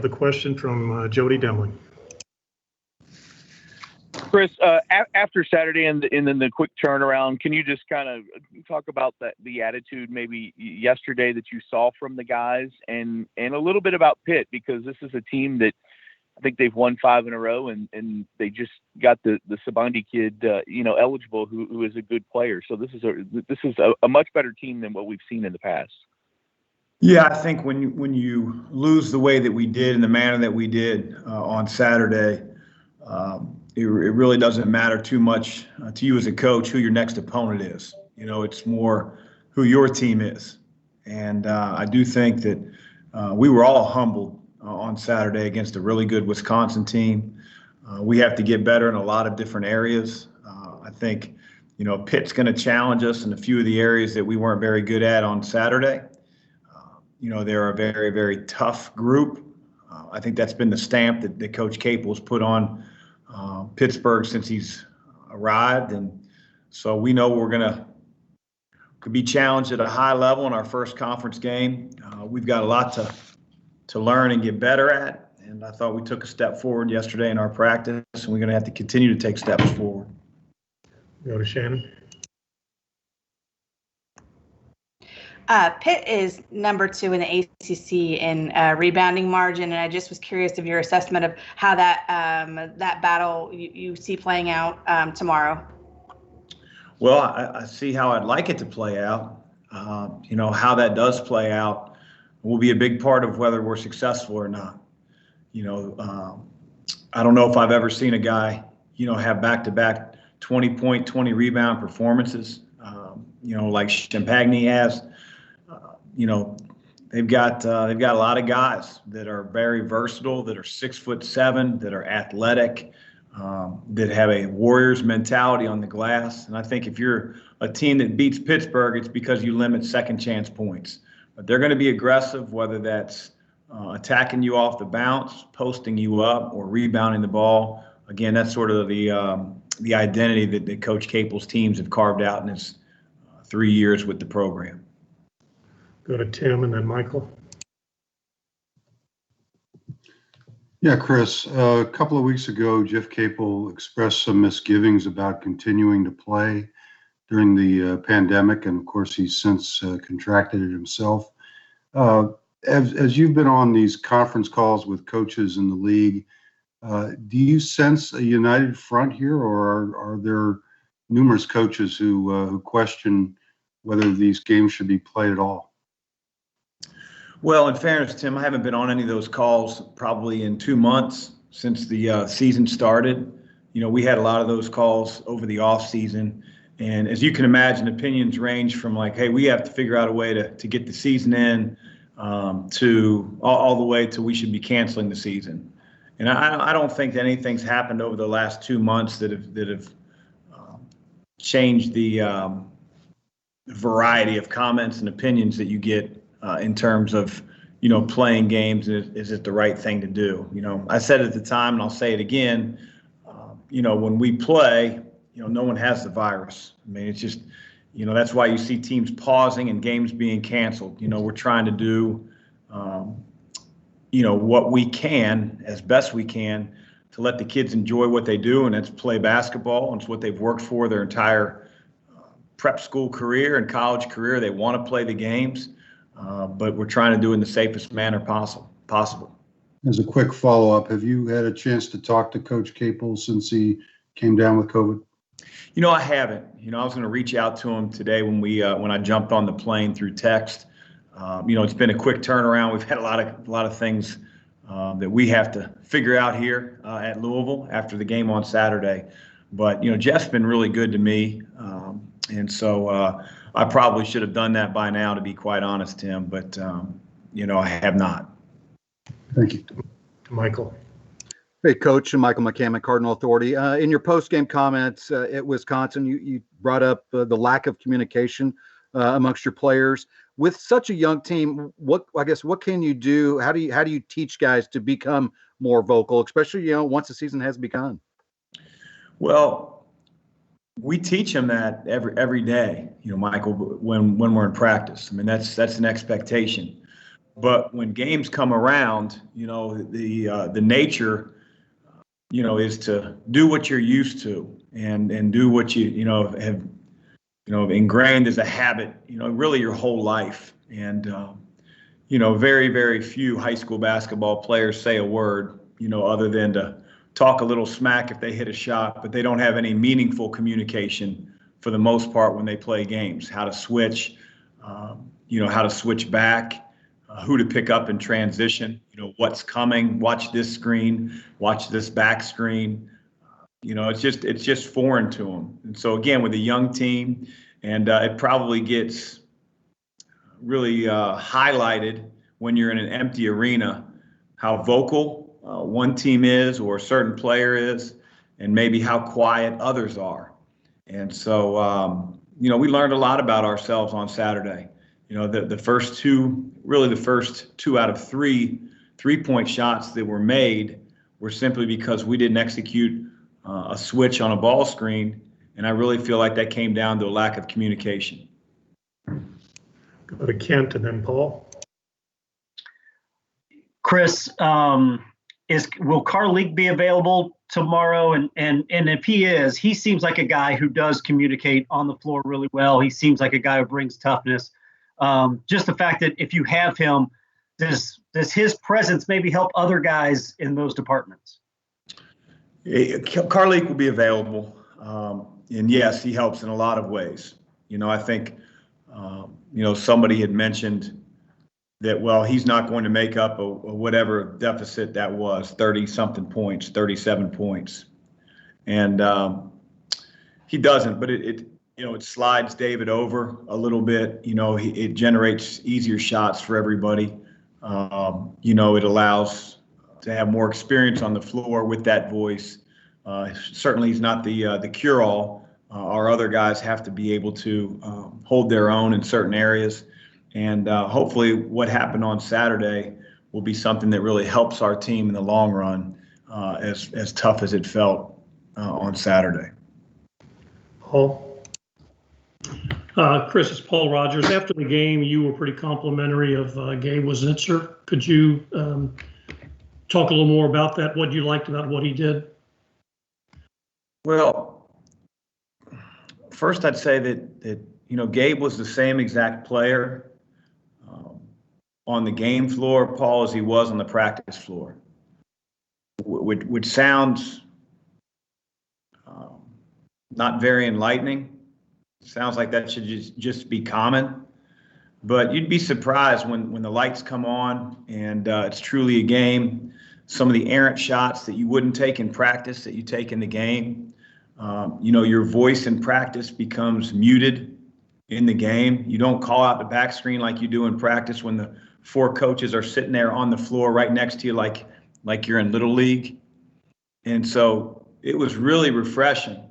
with a question from Jody Demling. Chris, after Saturday and then the quick turnaround, can you just kind of talk about the attitude maybe yesterday that you saw from the guys, and a little bit about Pitt, because this is a team that I think they've won 5 in a row, and they just got the Sabandi kid eligible, who is a good player. So this is a much better team than what we've seen in the past. Yeah, I think when you lose the way that we did in the manner that we did on Saturday, it really doesn't matter too much to you as a coach who your next opponent is. It's more who your team is. And I do think that we were all humbled on Saturday against a really good Wisconsin team. We have to get better in a lot of different areas. I think, Pitt's going to challenge us in a few of the areas that we weren't very good at on Saturday. They're a very, very tough group. I think that's been the stamp that Coach Capel's put on Pittsburgh since he's arrived. And so we know could be challenged at a high level in our first conference game. We've got a lot to learn and get better at. And I thought we took a step forward yesterday in our practice, and we're going to have to continue to take steps forward. Go to Shannon. Pitt is number 2 in the ACC in rebounding margin, and I just was curious of your assessment of how that battle you see playing out tomorrow. Well, I see how I'd like it to play out. How that does play out will be a big part of whether we're successful or not. I don't know if I've ever seen a guy, have back-to-back 20-point, 20-rebound performances, like Champagne has. They've got a lot of guys that are very versatile, that are 6'7", that are athletic, that have a Warriors mentality on the glass. And I think if you're a team that beats Pittsburgh, it's because you limit second chance points. But they're going to be aggressive, whether that's attacking you off the bounce, posting you up, or rebounding the ball. Again, that's sort of the identity that Coach Capel's teams have carved out in his 3 years with the program. Go to Tim and then Michael. Yeah, Chris, a couple of weeks ago, Jeff Capel expressed some misgivings about continuing to play during the pandemic, and of course, he's since contracted it himself. As you've been on these conference calls with coaches in the league, do you sense a united front here, or are there numerous coaches who question whether these games should be played at all? Well, in fairness, Tim, I haven't been on any of those calls probably in 2 months since the season started. We had a lot of those calls over the off season. And as you can imagine, opinions range from like, hey, we have to figure out a way to get the season in to all the way to we should be canceling the season. And I don't think that anything's happened over the last 2 months that have changed the variety of comments and opinions that you get in terms of, playing games. Is it the right thing to do? I said it at the time, and I'll say it again, when we play, no one has the virus. I mean, it's just, that's why you see teams pausing and games being canceled. We're trying to do, what we can as best we can to let the kids enjoy what they do, and that's play basketball. And it's what they've worked for their entire prep school career and college career. They want to play the games. But we're trying to do it in the safest manner possible. As a quick follow-up, have you had a chance to talk to Coach Capel since he came down with COVID? I haven't. I was going to reach out to him today when I jumped on the plane through text. It's been a quick turnaround. We've had a lot of things that we have to figure out here at Louisville after the game on Saturday. But Jeff's been really good to me, and so. I probably should have done that by now, to be quite honest, Tim, but, I have not. Thank you. Michael. Hey, Coach. Michael McCammon, Cardinal Authority. In your post-game comments at Wisconsin, you brought up the lack of communication amongst your players. With such a young team, what can you do? How do you teach guys to become more vocal, especially, once the season has begun? Well, we teach them that every day, Michael, when we're in practice. I mean, that's an expectation. But when games come around, the nature, is to do what you're used to and do what have ingrained as a habit, really your whole life. And very, very few high school basketball players say a word, other than to talk a little smack if they hit a shot, but they don't have any meaningful communication for the most part when they play games. How to switch, how to switch back, who to pick up in transition, what's coming, watch this screen, watch this back screen. It's just foreign to them. And so again, with a young team, and it probably gets really highlighted when you're in an empty arena, how vocal one team is or a certain player is, and maybe how quiet others are. And so, we learned a lot about ourselves on Saturday. The first two out of three 3-point shots that were made were simply because we didn't execute a switch on a ball screen. And I really feel like that came down to a lack of communication. Go to Kent and then Paul. Chris, will Carleek be available tomorrow? And if he is, he seems like a guy who does communicate on the floor really well. He seems like a guy who brings toughness. Just the fact that if you have him, does his presence maybe help other guys in those departments? Carleek will be available. And yes, he helps in a lot of ways. I think, somebody had mentioned that, well, he's not going to make up a whatever deficit that was, 30-something points, 37 points. And he doesn't, but it slides David over a little bit. It generates easier shots for everybody. It allows to have more experience on the floor with that voice. Certainly he's not the cure-all. Our other guys have to be able to hold their own in certain areas. And hopefully what happened on Saturday will be something that really helps our team in the long run, as tough as it felt on Saturday. Paul. Chris, it's Paul Rogers. After the game, you were pretty complimentary of Gabe Wenser. Could you talk a little more about that, what you liked about what he did? Well, first I'd say that Gabe was the same exact player on the game floor, Paul, as he was on the practice floor, which sounds not very enlightening. Sounds like that should just be common, but you'd be surprised when the lights come on and it's truly a game. Some of the errant shots that you wouldn't take in practice that you take in the game. Your voice in practice becomes muted in the game. You don't call out the back screen like you do in practice when the 4 coaches are sitting there on the floor right next to you like you're in Little League. And so it was really refreshing.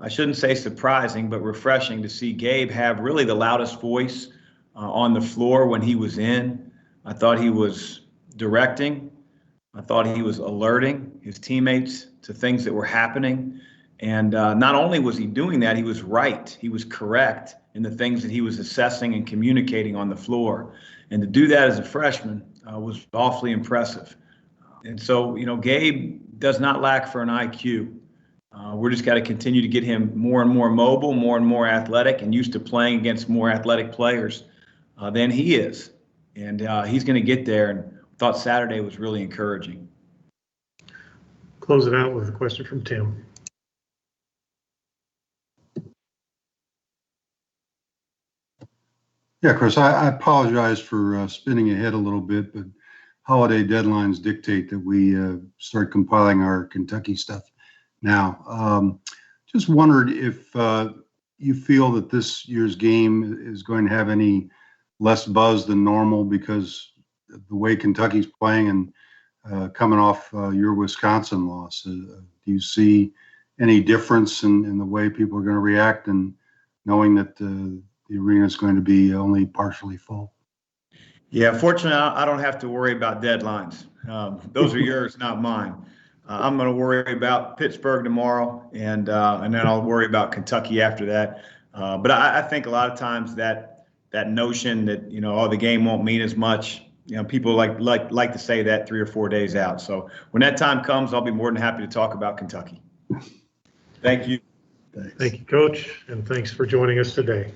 I shouldn't say surprising, but refreshing to see Gabe have really the loudest voice on the floor when he was in. I thought he was directing. I thought he was alerting his teammates to things that were happening. And not only was he doing that, he was right. He was correct in the things that he was assessing and communicating on the floor. And to do that as a freshman was awfully impressive. And so, Gabe does not lack for an IQ. We're just got to continue to get him more and more mobile, more and more athletic, and used to playing against more athletic players than he is. And he's going to get there, and thought Saturday was really encouraging. Close it out with a question from Tim. Yeah, Chris, I apologize for spinning ahead a little bit, but holiday deadlines dictate that we start compiling our Kentucky stuff now. Just wondered if you feel that this year's game is going to have any less buzz than normal because of the way Kentucky's playing and coming off your Wisconsin loss. Do you see any difference in the way people are going to react and knowing that the arena is going to be only partially full? Yeah, fortunately, I don't have to worry about deadlines. Those are yours, not mine. I'm going to worry about Pittsburgh tomorrow, and then I'll worry about Kentucky after that. But I think a lot of times that that notion that, the game won't mean as much. People like to say that 3 or 4 days out. So when that time comes, I'll be more than happy to talk about Kentucky. Thank you. Thank you, Coach, and thanks for joining us today.